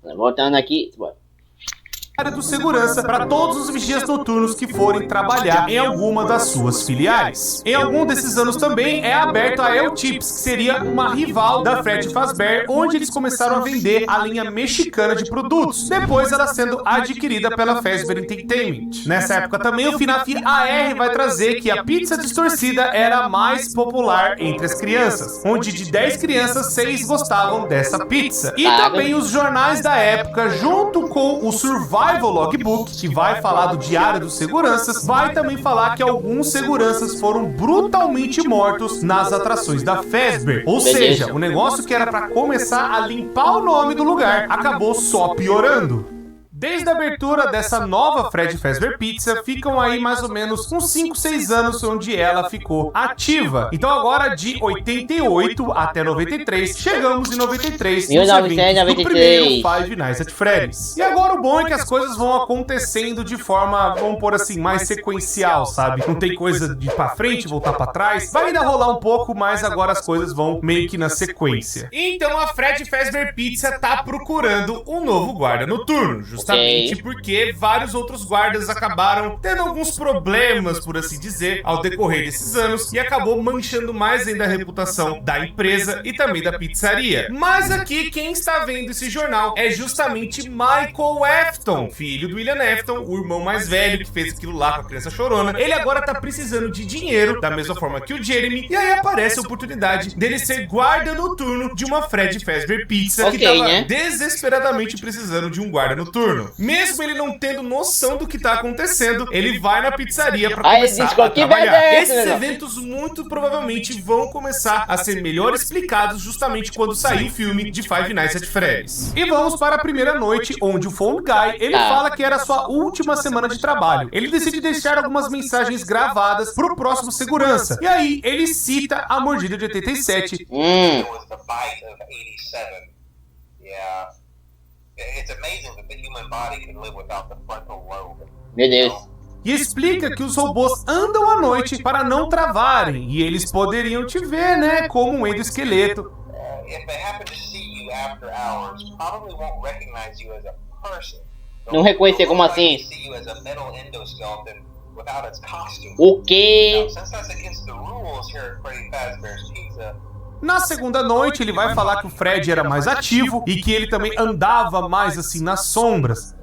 Voltando aqui. Área do segurança para todos os vigias noturnos que forem trabalhar em alguma das suas filiais. Em algum desses anos também é aberto a El Chips, que seria uma rival da Fred Fazbear, onde eles começaram a vender a linha mexicana de produtos, depois ela sendo adquirida pela Fazbear Entertainment. Nessa época também o FNAF AR vai trazer que a pizza distorcida era a mais popular entre as crianças, onde de 10 crianças, 6 gostavam dessa pizza. E também os jornais da época, junto com o Survival Logbook, que vai falar do Diário dos Seguranças, vai também falar que alguns seguranças foram brutalmente mortos nas atrações da Fazbear. Ou seja, o negócio que era para começar a limpar o nome do lugar acabou só piorando. Desde a abertura dessa nova Fred Fazbear Pizza, ficam aí mais ou menos uns 5, 6 anos onde ela ficou ativa. Então agora de 88 até 93, chegamos em 93, nos eventos do primeiro Five Nights at Freddy's. E agora o bom é que as coisas vão acontecendo de forma, vamos pôr assim, mais sequencial, sabe? Não tem coisa de ir pra frente, voltar pra trás. Vai ainda rolar um pouco, mas agora as coisas vão meio que na sequência. Então a Fred Fazbear Pizza tá procurando um novo guarda noturno, justamente porque vários outros guardas acabaram tendo alguns problemas, por assim dizer, ao decorrer desses anos, e acabou manchando mais ainda a reputação da empresa e também da pizzaria. Mas aqui quem está vendo esse jornal é justamente Michael Afton, filho do William Afton, o irmão mais velho que fez aquilo lá com a criança chorona. Ele agora tá precisando de dinheiro, da mesma forma que o Jeremy, e aí aparece a oportunidade dele ser guarda noturno de uma Fred Fazbear Pizza, que tava desesperadamente precisando de um guarda noturno. Mesmo ele não tendo noção do que tá acontecendo, ele vai na pizzaria pra começar a trabalhar. Esses eventos muito provavelmente vão começar a ser melhor explicados justamente quando sair o filme de Five Nights at Freddy's. E vamos para a primeira noite, onde o Phone Guy, ele fala que era a sua última semana de trabalho. Ele decide deixar algumas mensagens gravadas pro próximo segurança. E aí, ele cita a mordida de 87. Meu Deus. E explica que os robôs andam à noite para não travarem, e eles poderiam te ver, né, como um endoesqueleto. Não reconhecer como assim? O quê? Na segunda noite, ele vai falar que o Fred era mais ativo e que ele também andava mais assim nas sombras.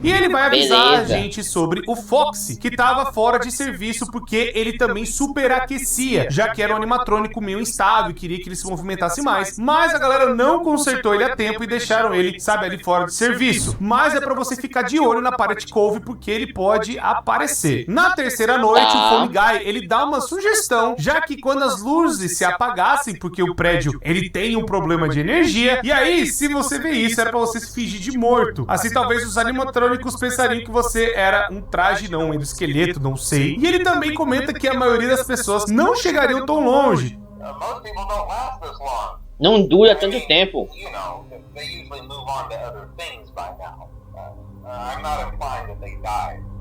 E ele vai avisar a gente sobre o Foxy, que estava fora de serviço porque ele também superaquecia, já que era um animatrônico meio instável e queria que ele se movimentasse mais. Mas a galera não consertou ele a tempo e deixaram ele, sabe, ali fora de serviço. Mas é pra você ficar de olho na Pirate Cove porque ele pode aparecer. Na terceira noite, o Phone Guy, ele dá uma sugestão, já que quando as luzes se apagassem, porque o prédio, ele tem um problema de energia, e aí, se você vê isso, era pra você se fingir de morto. Assim, talvez os animatrônicos pensariam que você era um traje, não, um esqueleto, não sei. E ele também comenta que a maioria das pessoas não chegariam tão longe. Não dura tanto tempo.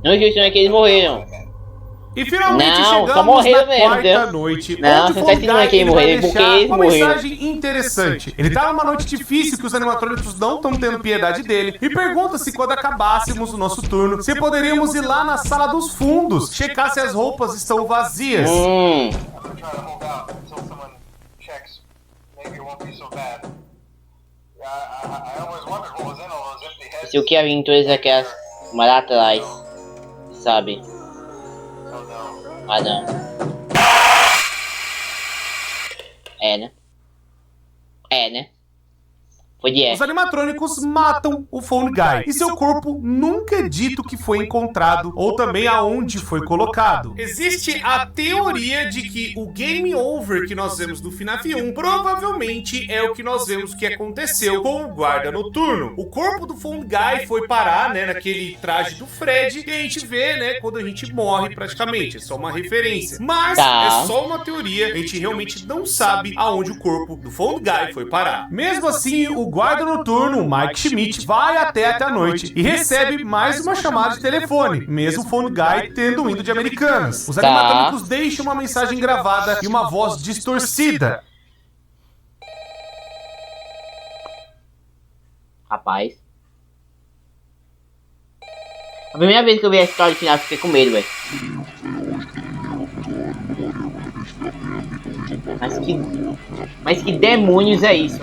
Não é questão é que eles morreram. E finalmente chegamos na quarta noite, onde o Phone Guy vai deixar uma mensagem interessante. Ele tá numa noite difícil que os animatrônicos não estão tendo piedade dele e pergunta se quando acabássemos o nosso turno, se poderíamos ir lá na sala dos fundos, checar se as roupas estão vazias. Se o que aventuras aquelas lá atrás, sabe? Ah, não. É, né? É, né? Os animatrônicos matam o Phone Guy e seu corpo nunca é dito que foi encontrado ou também aonde foi colocado. Existe a teoria de que o game over que nós vemos no FNAF 1 provavelmente é o que nós vemos que aconteceu com o guarda noturno. O corpo do Phone Guy foi parar, né, naquele traje do Fred e a gente vê, né, quando a gente morre praticamente. É só uma referência. Mas é só uma teoria, a gente realmente não sabe aonde o corpo do Phone Guy foi parar. Mesmo assim, o guarda noturno, o Mike Schmidt, vai até a noite e recebe mais uma chamada de telefone, mesmo o Phone Guy tendo ido de Americanas. Os animatrônicos deixam uma mensagem gravada e uma voz distorcida. Rapaz. A primeira vez que eu vi a história final, fiquei com medo, velho. Mas que demônios é isso?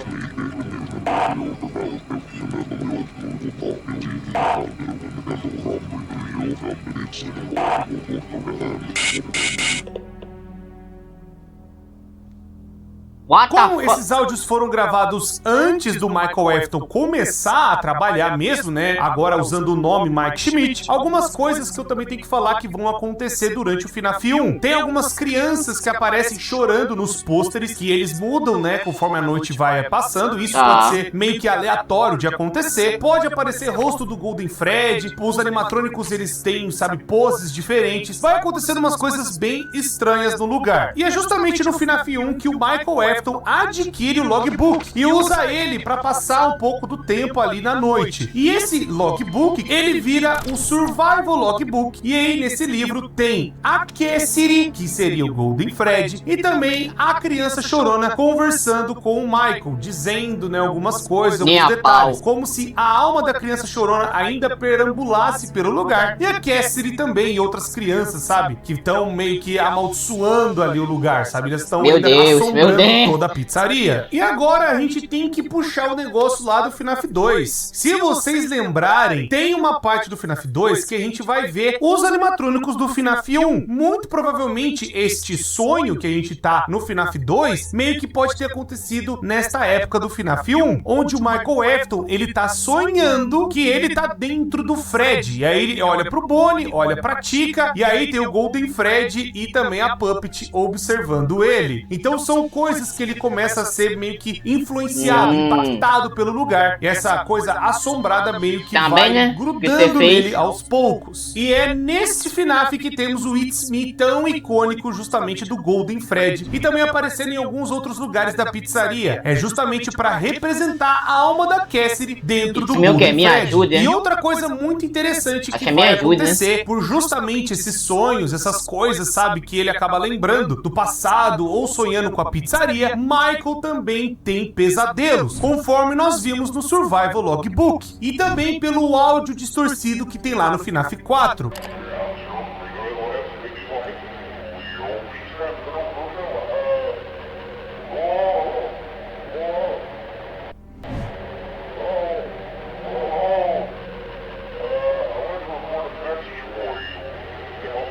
Como esses áudios foram gravados antes do Michael Afton começar a trabalhar mesmo, né? Agora usando o nome Mike Schmidt, algumas coisas que eu também tenho que falar que vão acontecer durante o FNAF 1. Tem algumas crianças que aparecem chorando nos pôsteres, que eles mudam, né? Conforme a noite vai passando. Isso pode ser meio que aleatório de acontecer. Pode aparecer rosto do Golden Freddy. Os animatrônicos, eles têm, sabe, poses diferentes. Vai acontecendo umas coisas bem estranhas no lugar. E é justamente no FNAF 1 que o Michael Afton adquire o logbook e usa ele para passar um pouco do tempo ali na noite. E esse logbook, ele vira um survival logbook. E aí nesse livro tem a Cassidy, que seria o Golden Freddy, e também a criança chorona conversando com o Michael, dizendo, né, algumas coisas, alguns detalhes, como se a alma da criança chorona ainda perambulasse pelo lugar. E a Cassidy também e outras crianças, sabe, que estão meio que amaldiçoando ali o lugar, sabe? Eles estão ainda assombrando toda a pizzaria. E agora a gente tem que puxar o negócio lá do FNAF 2. Se vocês lembrarem, tem uma parte do FNAF 2 que a gente vai ver os animatrônicos do FNAF 1. Muito provavelmente este sonho que a gente tá no FNAF 2 meio que pode ter acontecido nesta época do FNAF 1, onde o Michael Afton, ele tá sonhando que ele tá dentro do Fred. E aí ele olha pro Bonnie, olha pra Chica, e aí tem o Golden Freddy e também a Puppet observando ele. Então são coisas que ele começa a ser meio que influenciado, impactado pelo lugar. E essa coisa assombrada meio que vai, né, grudando nele aos poucos. E é nesse FNAF que temos o It's Me tão icônico, justamente do Golden Freddy, e também aparecendo em alguns outros lugares da pizzaria. É justamente para representar a alma da Cassidy dentro do Golden Freddy. E outra coisa muito interessante que vai acontecer, por justamente esses sonhos, essas coisas, sabe, que ele acaba lembrando do passado ou sonhando com a pizzaria, Michael também tem pesadelos, conforme nós vimos no Survival Logbook, e também pelo áudio distorcido que tem lá no FNAF 4.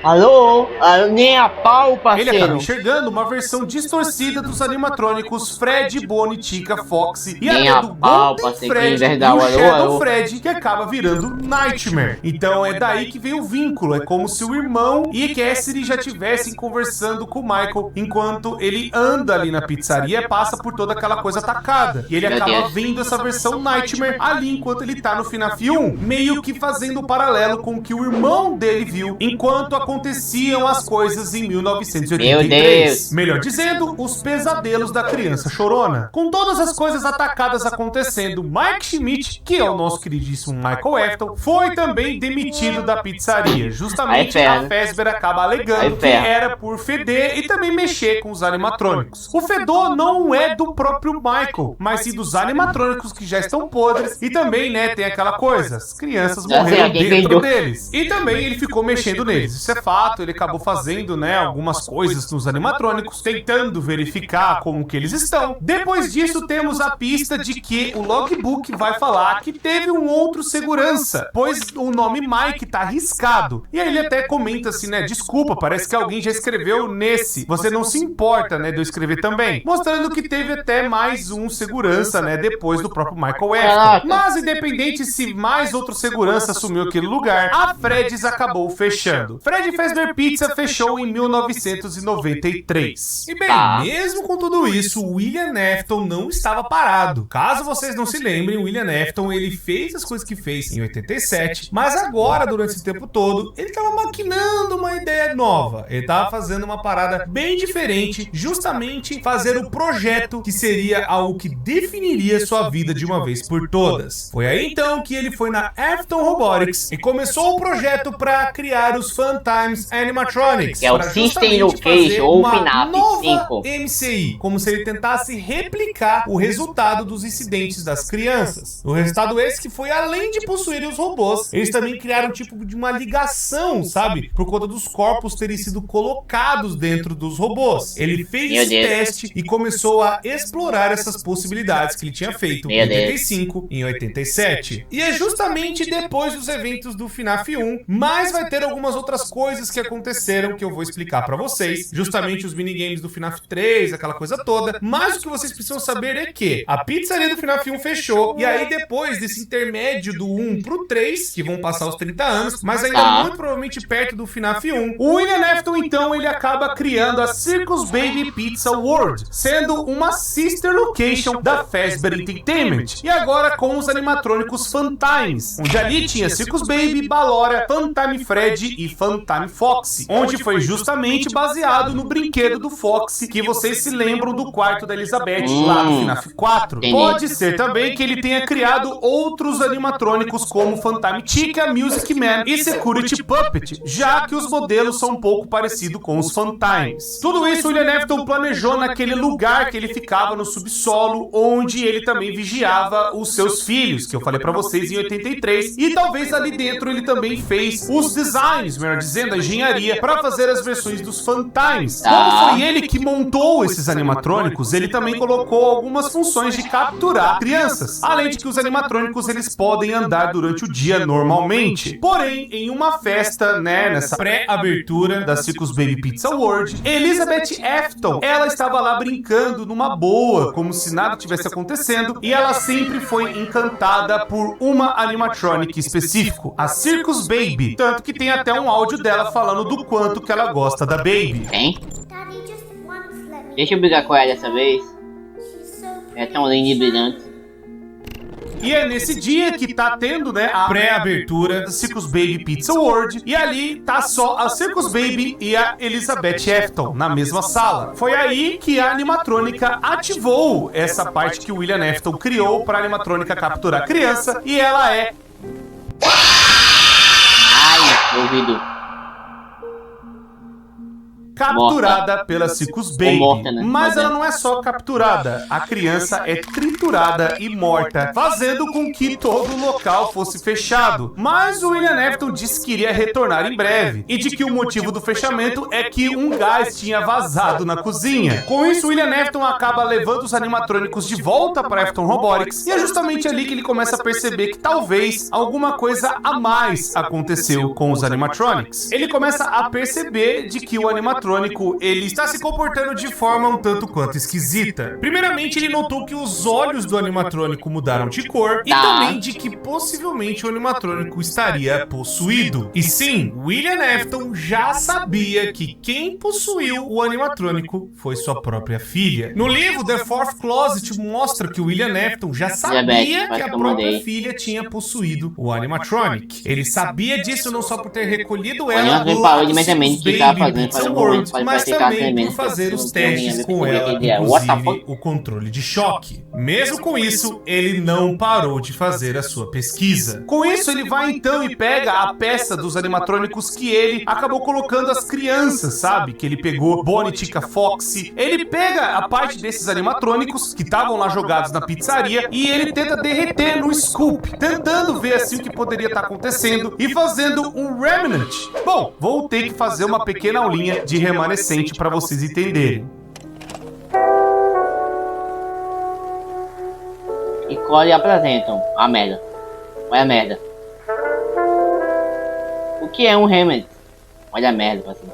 Alô? Nem a pau, parceiro. Ele acaba enxergando uma versão distorcida dos animatrônicos Fred, Bonnie, Chica, Foxy e até do Golden Freddy e o Shadow Freddy, que acaba virando Nightmare. Então é daí que vem o vínculo. É como se o irmão e Cassidy já estivessem conversando com o Michael enquanto ele anda ali na pizzaria e passa por toda aquela coisa atacada. E ele acaba vendo essa versão Nightmare ali enquanto ele tá no FNAF 1, meio que fazendo um paralelo com o que o irmão dele viu enquanto aconteciam as coisas em 1983. Melhor dizendo, os pesadelos da criança chorona. Com todas as coisas atacadas acontecendo, Mike Schmidt, que é o nosso queridíssimo Michael Afton, foi também demitido da pizzaria. Justamente a Fazbear acaba alegando que era por feder e também mexer com os animatrônicos. O fedor não é do próprio Michael, mas sim dos animatrônicos que já estão podres, e também, né, tem aquela coisa, as crianças morreram dentro deles. E também ele ficou mexendo neles. Isso é fato, ele acabou fazendo, né, algumas coisas nos animatrônicos, tentando verificar como que eles estão. Depois disso, temos a pista de que o logbook vai falar que teve um outro segurança, pois o nome Mike tá arriscado. E aí ele até comenta assim, né, desculpa, parece que alguém já escreveu nesse. Você não se importa, né, de eu escrever também. Mostrando que teve até mais um segurança, né, depois do próprio Michael Afton. Mas independente se mais outro segurança assumiu aquele lugar, a Freddy's acabou fechando. Freddy de Fazbear Pizza fechou em 1993. E bem, mesmo com tudo isso, o William Afton não estava parado. Caso vocês não se lembrem, o William Afton, ele fez as coisas que fez em 87, mas agora, durante esse tempo todo, ele estava maquinando uma ideia nova. Ele estava fazendo uma parada bem diferente, justamente fazer o projeto que seria algo que definiria sua vida de uma vez por todas. Foi aí então que ele foi na Afton Robotics e começou o projeto para criar os Funtimes Animatronics, que é o System Location ou FNAF 5 MCI, como se ele tentasse replicar o resultado dos incidentes das crianças. O resultado esse que foi, além de possuírem os robôs, eles também criaram um tipo de uma ligação, sabe? Por conta dos corpos terem sido colocados dentro dos robôs. Ele fez esse teste e começou a explorar essas possibilidades que ele tinha feito em 85 e em 87. E é justamente depois dos eventos do FNAF 1, mas vai ter algumas outras coisas que aconteceram que eu vou explicar pra vocês, justamente os minigames do FNAF 3, aquela coisa toda, mas o que vocês precisam saber é que a pizzaria do FNAF 1 fechou, e aí depois desse intermédio do 1 pro 3, que vão passar os 30 anos, mas ainda muito provavelmente perto do FNAF 1, o William Afton então ele acaba criando a Circus Baby Pizza World, sendo uma sister location da Fazbear Entertainment, e agora com os animatrônicos Funtimes, onde ali tinha Circus Baby, Ballora, Funtime Fred e Funtime Foxy, onde foi justamente baseado no brinquedo do Foxy que vocês se lembram do quarto da Elizabeth lá no FNAF 4. Pode ser também que ele tenha criado outros animatrônicos como Funtime Chica, Music Man e Security Puppet, já que os modelos são um pouco parecidos com os Funtimes. Tudo isso o William Afton planejou naquele lugar que ele ficava no subsolo, onde ele também vigiava os seus filhos, que eu falei pra vocês em 83, e talvez ali dentro ele também fez os designs, melhor dizendo, a engenharia, para fazer as versões dos Funtimes. Como foi ele que montou esses animatrônicos, ele também colocou algumas funções de capturar crianças, além de que os animatrônicos eles podem andar durante o dia normalmente. Porém, em uma festa, né, nessa pré-abertura da Circus Baby Pizza World, Elizabeth Afton, ela estava lá brincando numa boa, como se nada tivesse acontecendo, e ela sempre foi encantada por uma animatronic específico, a Circus Baby, tanto que tem até um áudio dela falando do quanto que ela gosta da Baby. Tem? Deixa eu brigar com ela dessa vez. É tão linda e brilhante. E é nesse dia que tá tendo, né, a pré-abertura da Circus Baby Pizza World, e ali tá só a Circus Baby e a Elizabeth Afton na mesma sala. Foi aí que a animatrônica ativou essa parte que o William Afton criou para a animatrônica capturar a criança, e ela é... Ai, ouvido. Capturada pela Circus Baby, morta, né? Mas ela não é só capturada, a criança é triturada e morta, fazendo com que todo o local fosse fechado. Mas o William Afton disse que iria retornar em breve, e de que o motivo do fechamento é que um gás tinha vazado na cozinha. Com isso, o William Afton acaba levando os animatrônicos de volta para Afton Robotics, e é justamente ali que ele começa a perceber que talvez alguma coisa a mais aconteceu com os animatronics. Ele começa a perceber de que o animatrônico ele está se comportando de forma um tanto quanto esquisita. Primeiramente, ele notou que os olhos do animatrônico mudaram de cor e também de que possivelmente o animatrônico estaria possuído. E sim, William Afton já sabia que quem possuiu o animatrônico foi sua própria filha. No livro The Fourth Closet mostra que o William Afton já sabia que a própria filha tinha possuído o animatronic. Ele sabia disso não só por ter recolhido ela do Baby Pizza World, mas também por fazer os testes com ela, inclusive o controle de choque. Mesmo com isso, ele não parou de fazer a sua pesquisa. Com isso, ele vai então e pega a peça dos animatrônicos que ele acabou colocando as crianças, sabe? Que ele pegou Bonnie, Chica, Foxy. Ele pega a parte desses animatrônicos que estavam lá jogados na pizzaria e ele tenta derreter no scoop, tentando ver assim o que poderia estar acontecendo e fazendo um remnant. Bom, vou ter que fazer uma pequena aulinha de remanescente para vocês entenderem. E colhe apresentam a merda. Olha a merda. O que é um remnant? Olha a merda, assim.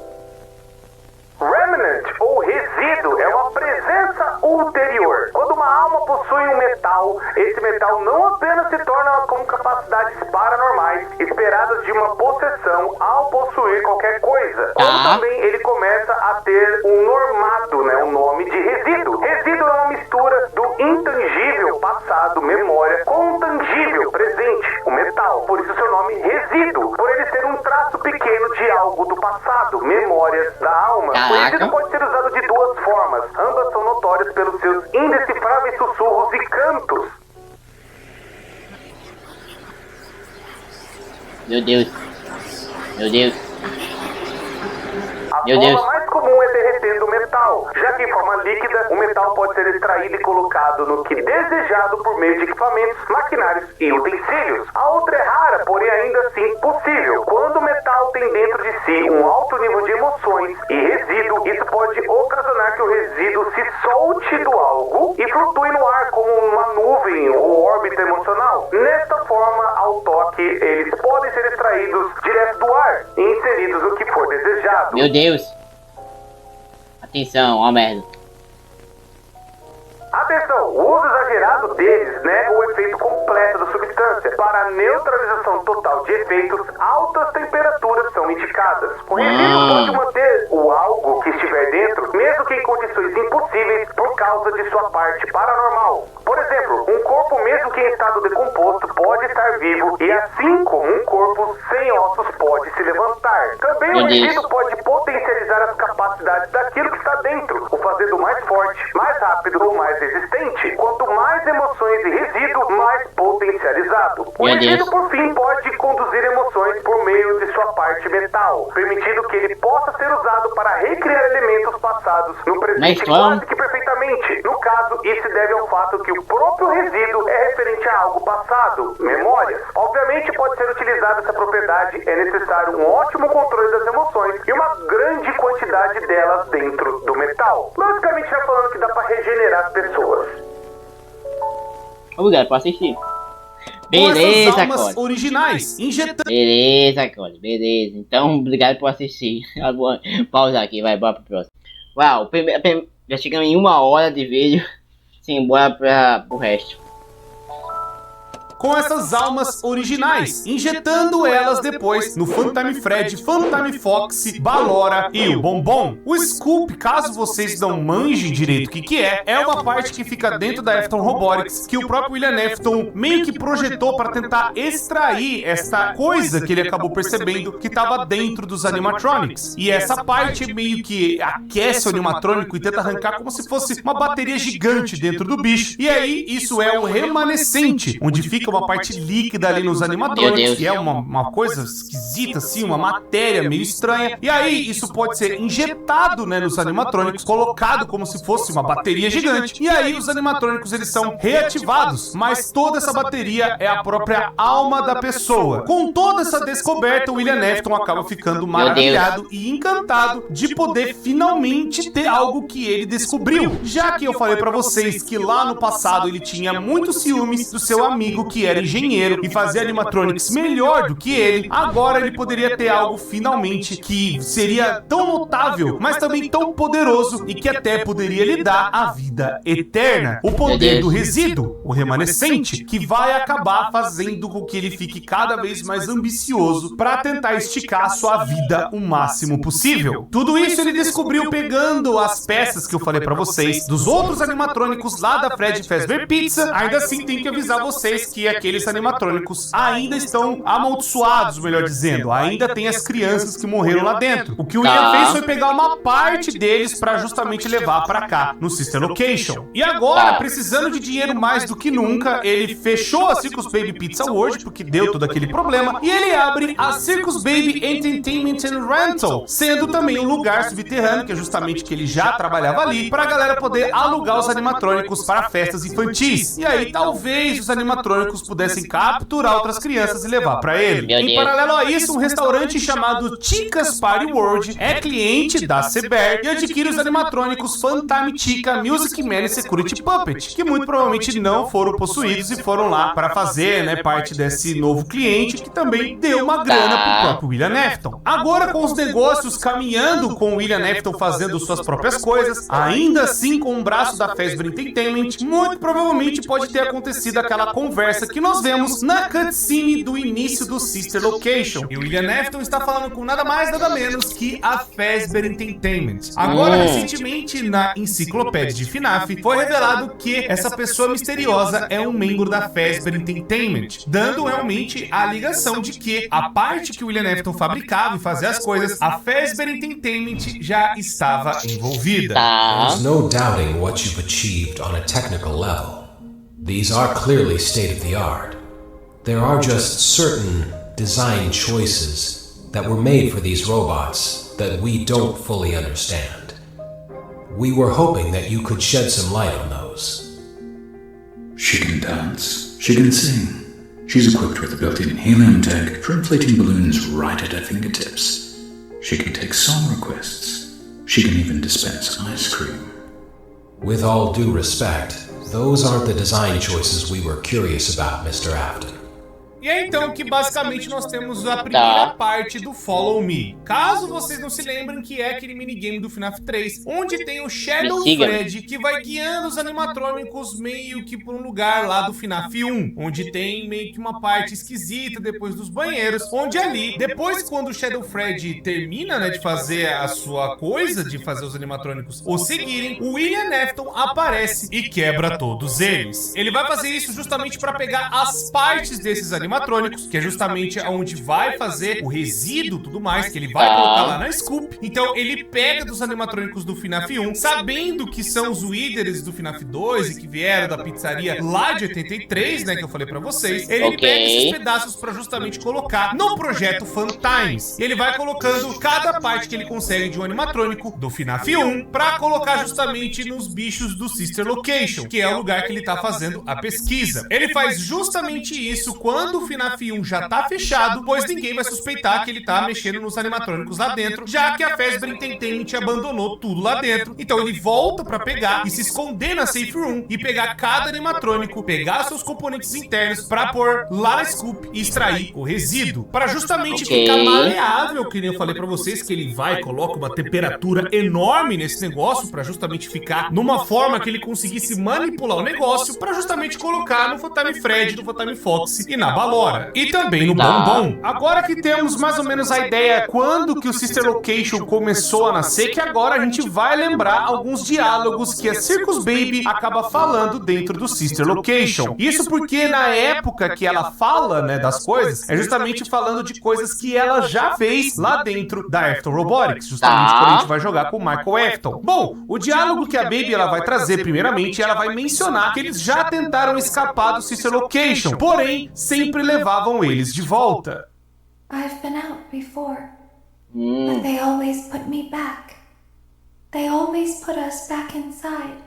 Remnant ou resíduo é uma presença ulterior. Quando uma uma alma possui um metal, esse metal não apenas se torna com capacidades paranormais, esperadas de uma possessão ao possuir qualquer coisa, como também ele começa a ter um normado, né, um nome de resíduo. Resíduo é uma mistura do intangível, passado, memória, com o tangível, presente, o metal. Por isso seu nome resíduo, por ele ser um traço pequeno de algo do passado, memórias da alma. O resíduo pode ser usado de duas formas, ambas são notórias pelos seus indecifráveis sussurros e cantos. Meu Deus. Meu Deus. A forma mais comum é derretendo o metal, já que em forma líquida, o metal pode ser extraído e colocado no que desejado por meio de equipamentos, maquinários e utensílios. A outra é rara, porém ainda assim possível. Quando o metal tem dentro de si um alto nível de emoções e resíduo, isso pode ocasionar que o resíduo se solte do algo e flutue no ar como uma nuvem ou órbita emocional. Nesta forma, ao toque, eles podem ser extraídos direto do ar e inseridos no que for desejado. Meu Deus. Atenção, ó merda. Atenção, o uso exagerado deles nega o efeito completo da substância. Para a neutralização total de efeitos, altas temperaturas são indicadas. O resíduo pode manter o algo que estiver dentro, mesmo que em condições impossíveis por causa de sua parte paranormal. Por exemplo, um corpo mesmo que em estado decomposto pode estar vivo e assim como um corpo sem ossos pode se levantar. Também o resíduo pode potencializar as capacidades daquilo que está dentro, o fazendo mais forte, mais rápido ou mais resistente. Quanto mais emoções e resíduo, mais potencializado. O resíduo, por fim, pode conduzir emoções por meio de sua parte metal, permitindo que ele possa ser usado para recriar elementos passados no presente quase que perfeitamente. No caso, isso se deve ao fato que o próprio resíduo é referente a algo passado, memórias. Obviamente, pode ser utilizada essa propriedade, é necessário um ótimo controle das emoções e uma grande quantidade delas dentro do metal. Basicamente, já falando que dá para regenerar as pessoas. Obrigado por assistir. Beleza, Cole. Originais, injetando. Beleza, Cole. Beleza. Então, obrigado por assistir. Vou pausar aqui, vai, bora pro próximo. Uau, já chegamos em 1 hora de vídeo. Sim, bora pro resto. Com essas almas originais, injetando elas depois no Funtime Fred, Funtime Foxy, Ballora e o Bombom. O Scoop, caso vocês não manjem direito o que é uma parte que fica dentro da Afton Robotics, que o próprio William Afton meio que projetou para tentar extrair essa coisa que ele acabou percebendo que estava dentro dos animatronics. E essa parte meio que aquece o animatrônico e tenta arrancar como se fosse uma bateria gigante dentro do bicho. E aí, isso é o remanescente, onde fica uma parte líquida ali nos animatrônicos, que é uma coisa esquisita, assim, uma matéria meio estranha. E aí, isso pode ser injetado, né, nos animatrônicos, colocado como se fosse uma bateria gigante. E aí, os animatrônicos, eles são reativados, mas toda essa bateria é a própria alma da pessoa. Com toda essa descoberta, o William Afton acaba ficando maravilhado e encantado de poder finalmente ter algo que ele descobriu. Já que eu falei pra vocês que lá no passado ele tinha muitos ciúmes do seu amigo que era engenheiro e fazia animatronics melhor do que ele, agora ele poderia ter algo finalmente que seria tão notável, mas também tão poderoso e que até poderia lhe dar a vida eterna. O poder do resíduo, o remanescente, que vai acabar fazendo com que ele fique cada vez mais ambicioso para tentar esticar a sua vida o máximo possível. Tudo isso ele descobriu pegando as peças que eu falei pra vocês dos outros animatrônicos lá da Fred Fazbear Pizza. Ainda assim, tem que avisar vocês que aqueles animatrônicos ainda estão amaldiçoados, melhor dizendo. Ainda tem as crianças que morreram lá dentro. O que o William fez foi pegar uma parte deles para justamente levar para cá, no Sister Location. E agora, precisando de dinheiro mais do que nunca, ele fechou a Circus Baby Pizza World, porque deu todo aquele problema, e ele abre a Circus Baby Entertainment and Rental, sendo também um lugar subterrâneo, que é justamente que ele já trabalhava ali, para a galera poder alugar os animatrônicos para festas infantis. E aí, talvez os animatrônicos animatrônicos pudessem capturar outras crianças e levar pra ele. Meu Em Deus. paralelo a isso, um restaurante chamado Chica's Party World é cliente da CBR e adquire os animatrônicos Funtime Chica, Music Man e Security Puppet, que muito provavelmente não foram possuídos e foram lá para fazer, né, parte desse novo cliente, que também deu uma grana pro próprio William Afton. Agora, com os negócios caminhando com o William Afton fazendo suas próprias coisas, ainda assim com um braço da Fazbear Entertainment, muito provavelmente pode ter acontecido aquela conversa que nós vemos na cutscene do início do Sister Location. E o William Afton está falando com nada mais, nada menos que a Fazbear Entertainment. Agora, recentemente, na enciclopédia de FNAF, foi revelado que essa pessoa misteriosa é um membro da Fazbear Entertainment, dando realmente a ligação de que a parte que o William Afton fabricava e fazia as coisas, a Fazbear Entertainment já estava envolvida. There's no doubting what you've achieved on a technical level. These are clearly state-of-the-art. There are just certain design choices that were made for these robots that we don't fully understand. We were hoping that you could shed some light on those. She can dance. She can sing. She's equipped with a built-in helium tank for inflating balloons right at her fingertips. She can take song requests. She can even dispense ice cream. With all due respect, those aren't the design choices we were curious about, Mr. Afton. E é então que basicamente nós temos a primeira parte do Follow Me. Caso vocês não se lembrem, que é aquele minigame do FNAF 3, onde tem o Shadow Fred, que vai guiando os animatrônicos meio que por um lugar lá do FNAF 1, onde tem meio que uma parte esquisita depois dos banheiros, onde ali, depois quando o Shadow Fred termina, né, de fazer a sua coisa, de fazer os animatrônicos o seguirem, o William Afton aparece e quebra todos eles. Ele vai fazer isso justamente para pegar as partes desses animatrônicos, que é justamente onde vai fazer o resíduo e tudo mais, que ele vai colocar lá na Scoop. Então ele pega dos animatrônicos do FNAF 1, sabendo que são os líderes do FNAF 2 e que vieram da pizzaria lá de 83, né, que eu falei pra vocês. Ele pega esses pedaços pra justamente colocar no projeto Funtimes. E ele vai colocando cada parte que ele consegue de um animatrônico do FNAF 1 pra colocar justamente nos bichos do Sister Location, que é o lugar que ele tá fazendo a pesquisa. Ele faz justamente isso quando o FNAF 1 já tá fechado, pois ninguém vai suspeitar que ele tá mexendo nos animatrônicos lá dentro, já que a Fazbear Entertainment abandonou tudo lá dentro. Então ele volta pra pegar e se esconder na Safe Room e pegar cada animatrônico, pegar seus componentes internos pra pôr lá na Scoop e extrair o resíduo, pra justamente ficar maleável, que nem eu falei pra vocês, que ele vai e coloca uma temperatura enorme nesse negócio pra justamente ficar numa forma que ele conseguisse manipular o negócio pra justamente colocar no Funtime Fred, no Funtime Fox e na Balora. E também no Bombom. Agora que temos mais ou menos a ideia quando que o Sister Location começou a nascer, que agora a gente vai lembrar alguns diálogos que a Circus Baby acaba falando dentro do Sister Location. Isso porque na época que ela fala, né, das coisas, é justamente falando de coisas que ela já fez lá dentro da Afton Robotics, justamente quando a gente vai jogar com o Michael Afton. Bom, o diálogo que a Baby ela vai trazer primeiramente, ela vai mencionar que eles já tentaram escapar do Sister Location, porém sempre levavam eles de volta. I've been out before, but they always put me back. They always put us back inside.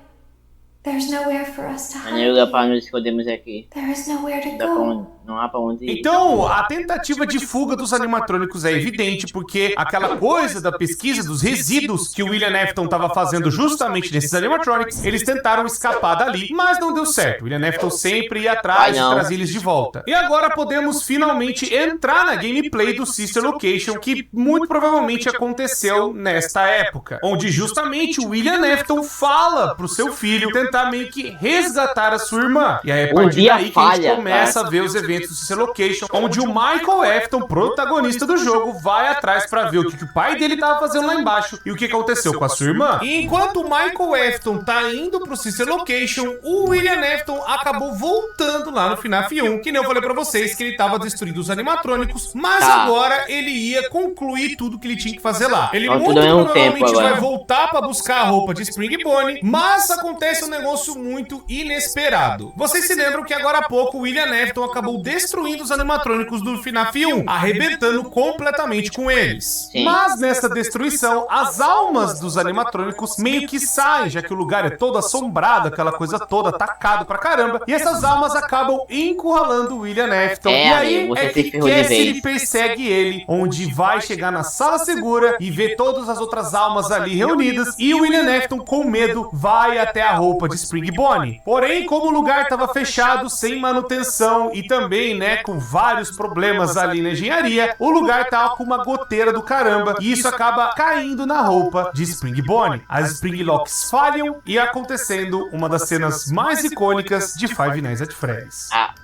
There's nowhere for us to Não tem lugar hide. pra nos escondermos aqui. There is nowhere to Dá pra go. onde, não há pra onde ir. Então, a tentativa de fuga dos animatrônicos é evidente, porque aquela coisa da pesquisa dos resíduos que o William Afton estava fazendo justamente nesses animatronics, eles tentaram escapar dali, mas não deu certo. O William Afton sempre ia atrás e trazia eles de volta. E agora podemos finalmente entrar na gameplay do Sister Location, que muito provavelmente aconteceu nesta época, onde justamente o William Afton fala pro seu filho tentar meio que resgatar a sua irmã. E aí, a partir daí que a gente começa a ver os eventos do Sister Location, onde o Michael Afton, protagonista do jogo, vai atrás pra ver o que o pai dele tava fazendo lá embaixo e o que aconteceu com a sua irmã. E enquanto o Michael Afton tá indo pro Sister Location, o William Afton acabou voltando lá no FNAF 1, que nem eu falei pra vocês que ele tava destruindo os animatrônicos, mas agora ele ia concluir tudo que ele tinha que fazer lá. Ele muito provavelmente vai voltar pra buscar a roupa de Spring Bonnie, mas acontece um negócio negócio muito inesperado. Vocês se lembram que agora há pouco o William Afton acabou destruindo os animatrônicos do FNAF 1, arrebentando completamente com eles. Sim. Mas nessa destruição, as almas dos animatrônicos meio que saem, já que o lugar é todo assombrado, aquela coisa toda, atacado pra caramba, e essas almas acabam encurralando o William Afton. E aí amigo, você é se que ferrou de Cassidy vez. persegue ele, onde vai chegar na sala segura e vê todas as outras almas ali reunidas, e o William Afton, com medo, vai até a roupa de Spring Bonnie. Porém, como o lugar estava fechado, sem manutenção e também, né, com vários problemas ali na engenharia, o lugar tava com uma goteira do caramba, e isso acaba caindo na roupa de Spring Bonnie. As Spring Locks falham e acontecendo uma das cenas mais icônicas de Five Nights at Freddy's. Ah,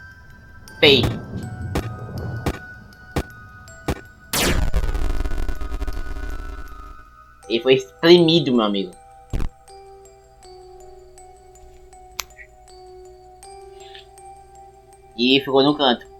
pei. Ele foi espremido, meu amigo. E ficou no canto.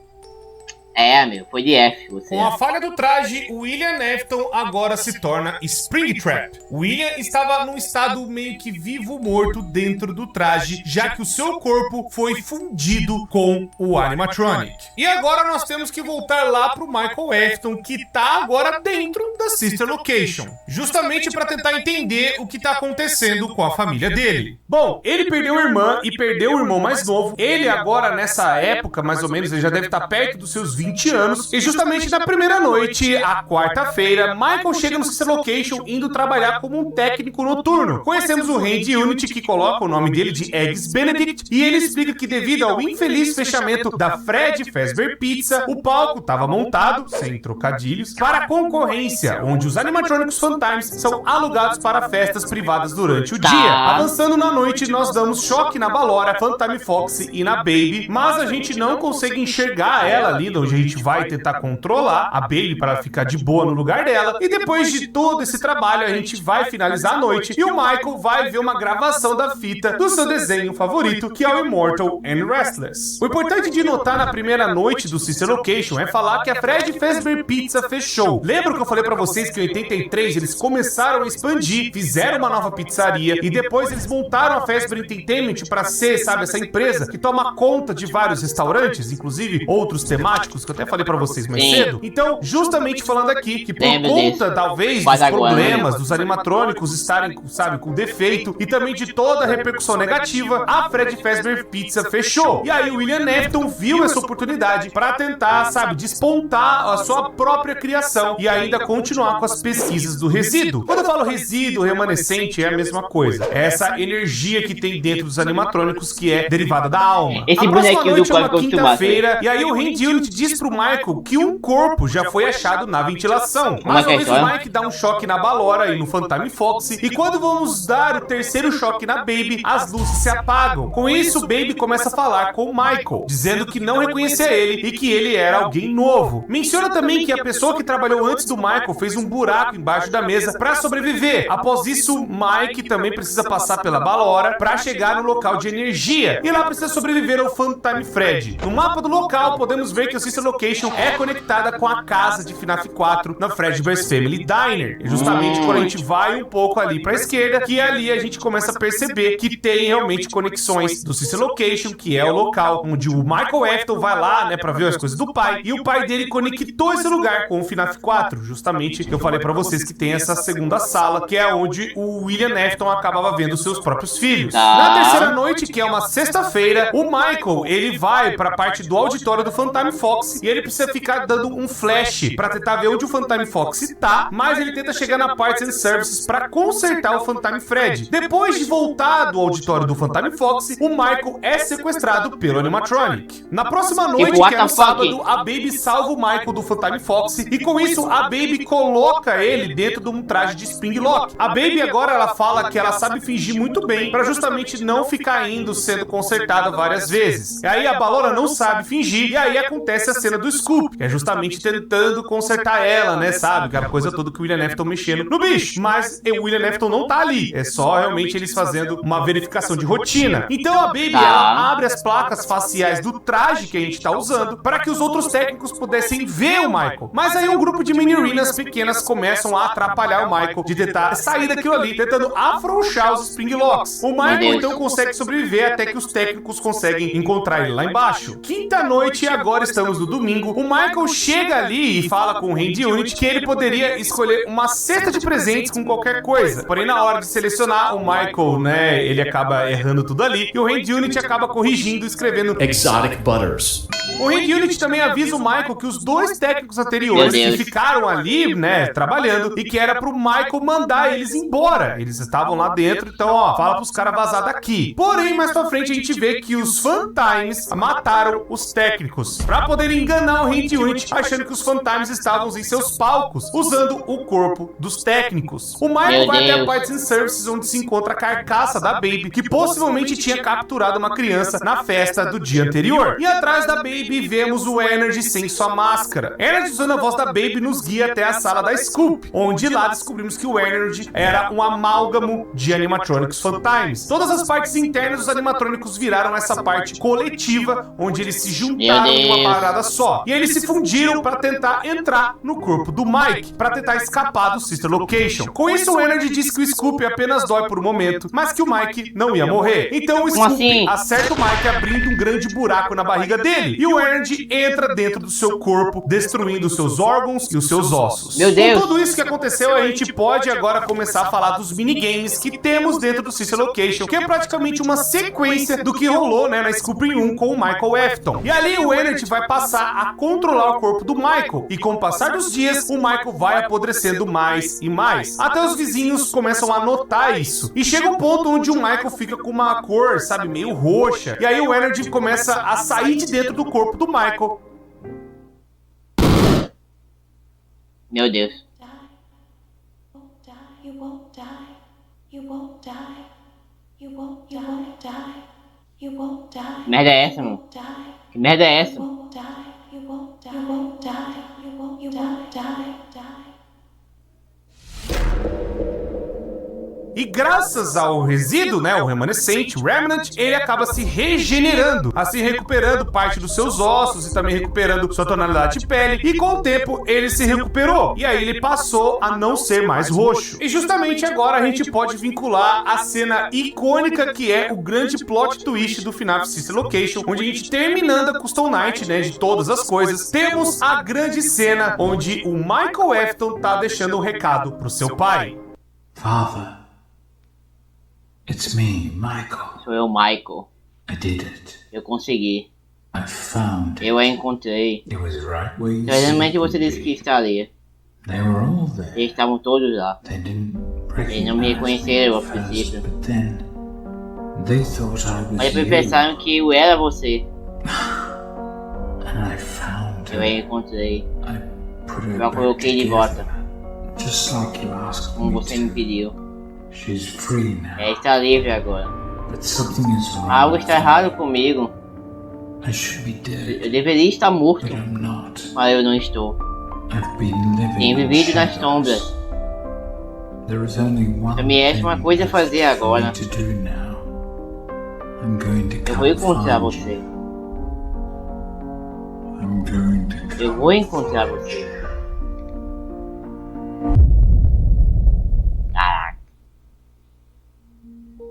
É, amigo, foi de F, você. Com a falha do traje, o William Afton agora se torna Springtrap. O William estava num estado meio que vivo-morto dentro do traje, já que o seu corpo foi fundido com o animatronic. E agora nós temos que voltar lá pro Michael Afton, que tá agora dentro da Sister Location, justamente para tentar entender o que tá acontecendo com a família dele. Bom, ele perdeu a irmã e perdeu o irmão mais novo. Ele agora, nessa época, mais ou menos, ele já deve estar perto dos seus 20 anos, e justamente na primeira noite, a quarta-feira, Michael chega no Sister Location indo trabalhar como um técnico noturno. Conhecemos o Randy Unity, que coloca o nome dele de Eggs Benedict, e ele explica que devido ao infeliz fechamento da Fred Fazbear Pizza, o palco estava montado, sem trocadilhos, para concorrência, onde os animatrônicos Funtimes são alugados para festas privadas durante o dia. Avançando na noite, nós damos choque na Ballora, Funtime Foxy e na Baby, mas a gente não consegue enxergar ela ali, onde a gente vai tentar controlar a Baby para ficar de boa no lugar dela, e depois de todo esse trabalho a gente vai finalizar a noite e o Michael vai ver uma gravação da fita do seu desenho favorito, que é o Immortal and Restless. O importante de notar na primeira noite do Sister Location é falar que a Fred Fazbear Pizza fechou. Lembra que eu falei pra vocês que em 83 eles começaram a expandir, fizeram uma nova pizzaria e depois eles montaram a Fazbear Entertainment para ser, sabe, essa empresa que toma conta de vários restaurantes, inclusive outros temáticos, que eu até falei pra vocês mais cedo. Então, justamente falando aqui, que por conta, talvez, dos problemas dos animatrônicos estarem, sabe, com defeito, e também de toda a repercussão negativa, a Fred Fazbear Pizza fechou. E aí o William Afton viu essa oportunidade pra tentar, sabe, despontar a sua própria criação e ainda continuar com as pesquisas do resíduo. Quando eu falo resíduo, remanescente, é a mesma coisa. É essa energia que tem dentro dos animatrônicos que é derivada da alma. Esse a próxima bonequinho noite do é uma Código quinta-feira, e aí o Randy Unity diz pro Michael que um corpo já foi achado na ventilação. Mais uma vez o Mike dá um choque na Ballora e no Funtime Foxy, e quando vamos dar o terceiro choque na Baby, as luzes se apagam. Com isso, Baby começa a falar com o Michael, dizendo que não reconhecia ele e que ele era alguém novo. Menciona também que a pessoa que trabalhou antes do Michael fez um buraco embaixo da mesa para sobreviver. Após isso, Mike também precisa passar pela Ballora para chegar no local de energia, e lá precisa sobreviver ao Funtime Fred. No mapa do local, podemos ver que o Sister Location é conectada com a casa de FNAF 4 na Fredbear's Family Diner. E justamente quando a gente vai um pouco ali pra esquerda, que ali a gente começa a perceber que tem realmente conexões do Sister Location, que é o local onde o Michael Afton vai lá, né, pra ver as coisas do pai, e o pai dele conectou esse lugar com o FNAF 4, justamente que eu falei pra vocês que tem essa segunda sala, que é onde o William Afton acabava vendo seus próprios filhos. Na terceira noite, que é uma sexta-feira, o Michael, ele vai pra parte do auditório do Funtime Fox e ele precisa ficar dando um flash pra tentar ver onde o Funtime Fox tá, mas ele tenta chegar na Parts and Services pra consertar o Funtime Fred. Depois de voltar do auditório do Funtime Fox, o Michael é sequestrado pelo animatronic. Na próxima noite, que é no sábado, a Baby salva o Michael do Funtime Fox e com isso a Baby coloca ele dentro de um traje de Spring Lock. A Baby agora ela fala que ela sabe fingir muito bem pra justamente não ficar indo sendo consertada várias vezes. E aí a Ballora não sabe fingir e aí acontece a cena do Scoop, que é justamente tentando consertar ela, né, sabe? Aquela coisa toda que o William Afton mexendo no bicho. Mas o William Afton não tá ali. É só realmente eles fazendo uma verificação de rotina. Então a Baby, ela abre as placas faciais do traje que a gente tá usando para que os outros técnicos pudessem ver o Michael. Mas aí um grupo de menininas pequenas começam a atrapalhar o Michael de tentar sair daquilo ali, tentando afrouxar os Springlocks. O Michael então consegue sobreviver até que os técnicos conseguem encontrar ele lá embaixo. Quinta-noite e agora estamos no domingo. O Michael chega ali e fala com o Hand Unit que ele poderia escolher uma cesta de presentes com qualquer coisa. Porém, na hora de selecionar, o Michael, né, ele acaba errando tudo ali e o Hand Unit acaba corrigindo, escrevendo Exotic Butters. O Hand Unit também avisa o Michael que os dois técnicos anteriores que ficaram ali, né, trabalhando, e que era pro Michael mandar eles embora. Eles estavam lá dentro, então, ó, fala pros caras vazar daqui. Porém, mais pra frente a gente vê que os Fantimes mataram os técnicos pra poder enganar o Hand Unit, achando que os Fantimes estavam em seus palcos, usando o corpo dos técnicos. O Michael vai até a Parts and Services, onde se encontra a carcaça da Baby, que possivelmente tinha capturado uma criança na festa do dia anterior. E atrás da Baby vemos o Energy sem sua máscara. Energy, usando a voz da Baby, nos guia até a sala da Scoop, onde lá descobrimos que o Energy era um amálgamo de animatrônicos Fantimes. Todas as partes internas dos animatrônicos viraram essa parte coletiva, onde eles se juntaram em uma parada só. E eles se fundiram para tentar entrar no corpo do Mike, para tentar escapar do Sister Location. Com isso, o Energy diz que o Scoop apenas dói por um momento, mas que o Mike não ia morrer. Então o Scoop acerta o Mike abrindo um grande buraco na barriga dele. E o Energy entra dentro do seu corpo, destruindo os seus órgãos e os seus ossos. Meu Deus! Com tudo isso que aconteceu, a gente pode agora começar a falar dos minigames que temos dentro do Sister Location, que é praticamente uma sequência do que rolou, né, na Scoop 1 com o Michael Afton. E ali o Energy vai passar a controlar o corpo do Michael, e com o passar dos dias, o Michael vai apodrecendo mais e mais, até os vizinhos começam a notar isso. E chega um ponto onde o Michael fica com uma cor, sabe, meio roxa, e aí o Energy começa a sair de dentro do corpo do Michael. Meu Deus. Que merda é essa, mano? Que merda é essa? E graças ao resíduo, né, o remanescente, o Remnant, ele acaba se regenerando, assim recuperando parte dos seus ossos e também recuperando sua tonalidade de pele. E com o tempo, ele se recuperou. E aí ele passou a não ser mais roxo. E justamente agora a gente pode vincular a cena icônica que é o grande plot twist do FNAF Sister Location, onde a gente, terminando a Custom Night, né, de todas as coisas, temos a grande cena onde o Michael Afton tá deixando um recado pro seu pai. Father, it's me, Michael. Sou eu, Michael. I did it. Eu consegui. I found it. Eu a encontrei. It was right where you Realmente said você it disse would que be. estaria. They were all there. Eles estavam todos lá. They didn't Eles não me recognize reconheceram me a at first, princípio. but then they thought I was Mas depois you. pensaram que eu era você. And I found Eu a her. encontrei. I put her Eu a back coloquei de volta. together, just like you asked Como me você me to. pediu. She's free now. Ela está livre agora. But something is wrong. Algo with está me. errado comigo. I should be dead, Eu deveria estar morto, but I'm not. mas eu não estou. I've been living Tenho in vivido nas shadows. sombras. There is only one Só me resta uma thing coisa a fazer for agora. me to do now. I'm going to Eu come vou encontrar find você. you. I'm going to come. Eu vou encontrar você. Caraca.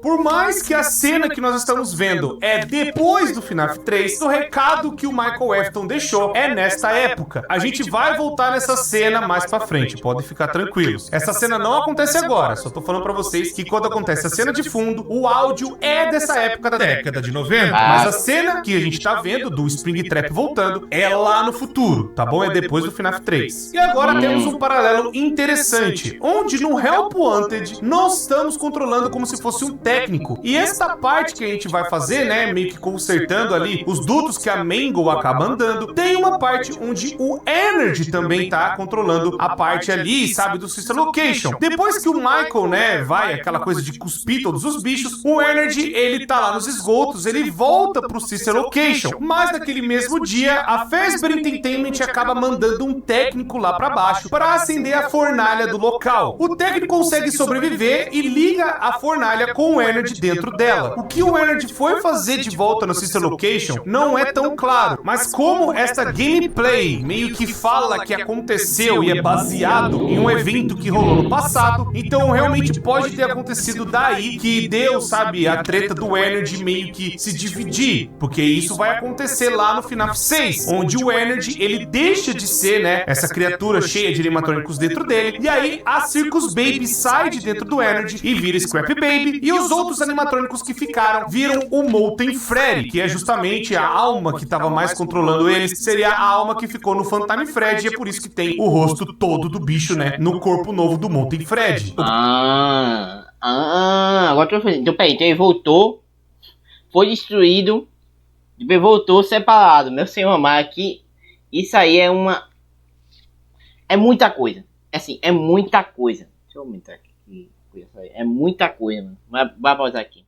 Por mais que a cena que nós estamos vendo é depois do FNAF 3, o recado que o Michael Afton deixou é nesta época. A gente vai voltar nessa cena mais pra frente, podem ficar tranquilos. Essa cena não acontece agora, só tô falando pra vocês que quando acontece a cena de fundo, o áudio é dessa época da década de 90. Mas a cena que a gente tá vendo do Springtrap voltando é lá no futuro, tá bom? É depois do FNAF 3. E agora temos um paralelo interessante, onde no Help Wanted nós estamos controlando como se fosse um técnico técnico. E esta parte que a gente vai fazer, né, meio que consertando ali os dutos que a Mangle acaba andando, tem uma parte onde o Energy também tá controlando a parte ali, sabe, do Sister Location. Depois que o Michael, né, vai aquela coisa de cuspir todos os bichos, o Energy, ele tá lá nos esgotos, ele volta pro Sister Location. Mas naquele mesmo dia, a Fazbear Entertainment acaba mandando um técnico lá pra baixo para acender a fornalha do local. O técnico consegue sobreviver e liga a fornalha com o Energy dentro dela. O que o Energy foi fazer de volta no Sister Location não é tão claro, mas como esta gameplay meio que fala que aconteceu e é baseado em um evento que rolou no passado, então realmente pode ter acontecido daí que deu, sabe, a treta do Energy meio que se dividir, porque isso vai acontecer lá no FNAF 6, onde o Energy, ele deixa de ser, né, essa criatura cheia de animatrônicos dentro dele, e aí a Circus Baby sai de dentro do Energy e vira Scrap Baby, e os outros animatrônicos que ficaram viram o Molten Freddy, que é justamente a alma que estava mais controlando eles, seria a alma que ficou no Phantom Freddy, e é por isso que tem o rosto todo do bicho, né, no corpo novo do Molten Freddy. Agora tô fazendo. Então, peraí, então ele voltou, foi destruído, depois voltou separado. Meu senhor amado, aqui, isso aí é uma... É muita coisa. Assim, é muita coisa. Deixa eu aumentar aqui. É muita coisa, mano. Vai pausar aqui.